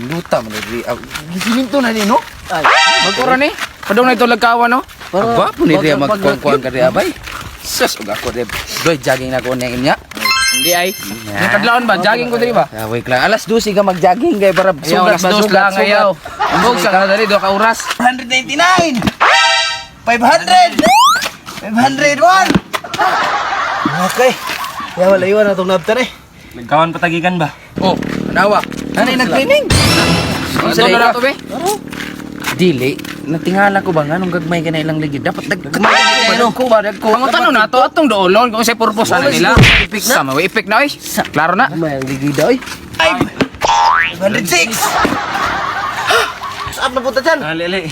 Luta man diri. Gisiminto na din no. Ay, Magkura ni. Padong na ito lagkawan no. Ang gwapo ni Ria magkuan ka rin abay. Sus, ug ako rin. Doy, jogging na ko niyang inya. Hindi ay. Yung kadlaon ba? Jogging ko diri ba? Wait lang. Alas 12 ka mag-jogging kay para Ayaw, alas dos lang ayaw. Ambog sa kana dali do ka oras. 199! 500! 501! Okay. Ya wala iwan na itong nabtar eh. Nagkawan patagikan ba? Oh, anawa. Nanay nag-training. Ano na to be? Dili, natingala ko ba nga nung gagmay ka na ilang ligid. Dapat Ano ko ba dagko? Ang tanong na to atong doolon kung sa purpose na nila. Sama way epic na oy. Klaro na. May ang ligida oy. Ay! 506! Saan na punta dyan? Ali.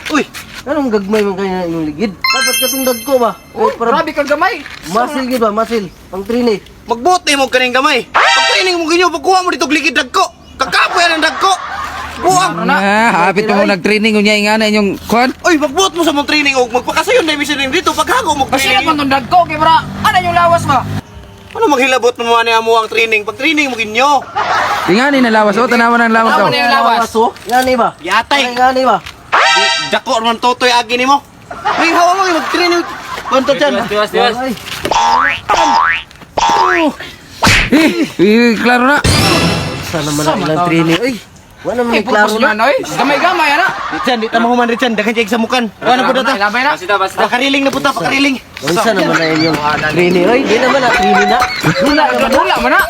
Uy! Anong gagmay man kayo na yung ligid? Dapat katong dagko ba? Oh, para grabe ka gamay. masil gid ba? Masil. Pang trini. Magbuti mo kaning gamay. Pag-training mo ganyo, pagkuha mo dito gligid dagko. Kakapoy ang dagko. Buang. Hapit mo nag-training unya ingana inyong kwan. Oy, magbuot mo sa mong training og magpakasayon na mission dito paghago mo Kasi na training. kon dagko kay bra. Ano yung lawas ba? Ano maghilabot mo man amo ang training? Pag training mo ginyo. Ingani na lawas. O, tanawan ang lawas Tanawan daw. na yung lawas. oh. Ngani ba? Yatay. Ngani ba? Dako man totoy agi nimo. May hawa mo mag-training. Konto dyan. Ay. Klaro na. Sana man ang ilang trini. Uy! Wala naman Ay, yung klaro purpose na. na oy. Gamay-gamay ana. Richan, di ta mahuman Richan, dagan jay sa mukan. Wala po data. Labay na. Pakariling na puta, pakariling. Unsa naman na yung trini? Uy, di naman na trini na. Dula man na.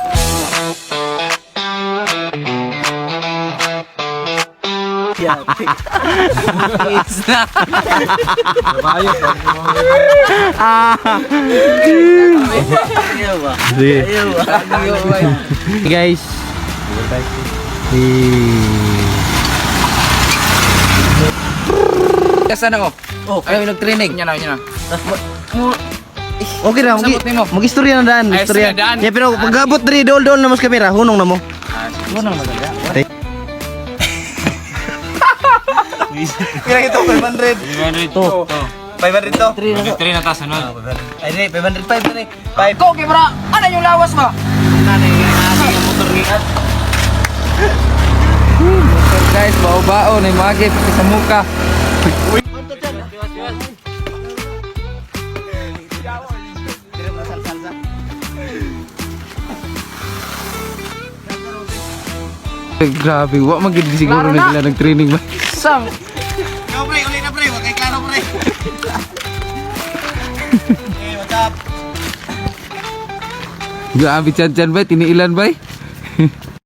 Ayaw ba? Ayaw ba? Hey guys. Kasa na ko. Oh, Ayaw nag-training. Nya na. okay na, Sabot nimo. mag-istorya na daan. Ay, Istorya. istorya daan. Yeah, pero pag-abot diri dol-dol na mas kamera, hunong na mo. Kira ito 500. 500 To. 500 to. Three na. 3 na taas ano? Ay, di, 505 na 5. Dagko kay bra. Ano yung lawas ba? Guys, bao-bao na magi sa muka. Grabe, wa magid siguro Klaro na. na sila nag-training ba. Sam. Go pre, uli na pre, wag kay klaro pre. Hey, what's up? Grabe chan-chan ba, tiniilan ba?